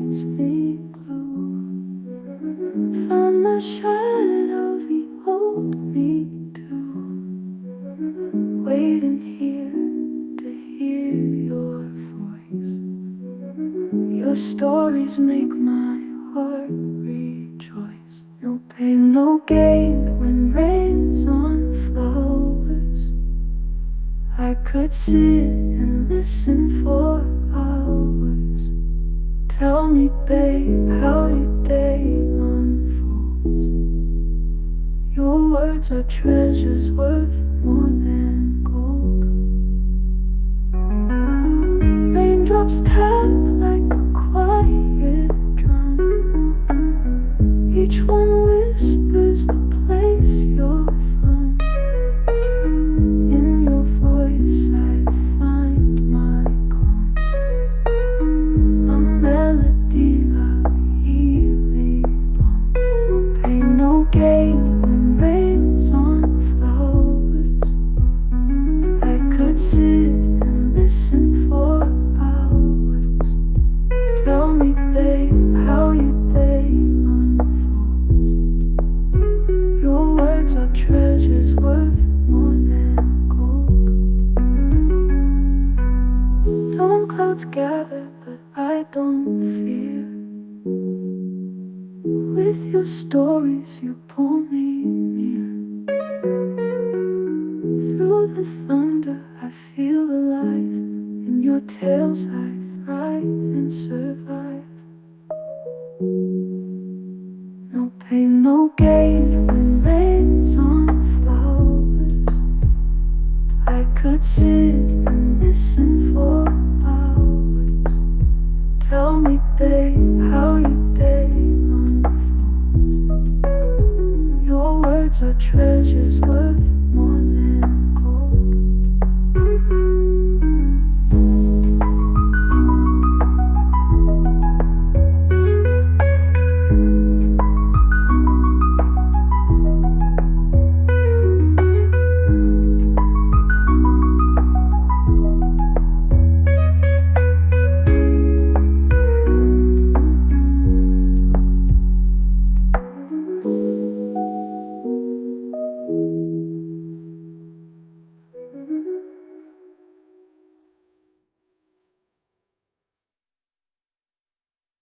paints me blue. Found my shadow, the old me too. Waiting here to hear your voice. Your stories make my heart rejoice. No pain, no gain when rain's on flowers. I could sit and listen for hours. Tell me, babe, how your day unfolds. Your words are treasures worth more than gold. Raindrops tap like a quiet drum. Each one whispers the place you're from. In your voice I find my calm, a melody of healing balm. No pain, no gain when rain's on flowers. I could sit and listen for hours. Tell me, babe, how your day unfolds. Your words are treasures worth more than gold. Storm clouds gather, but I don't fear. With your stories you pull me near. Through the thunder I feel alive. In your tales I thrive and survive. No pain, no gain when rain's on flowers. I could sit and listen for hours. Tell me, babe, how your day unfolds. Your words are treasures worth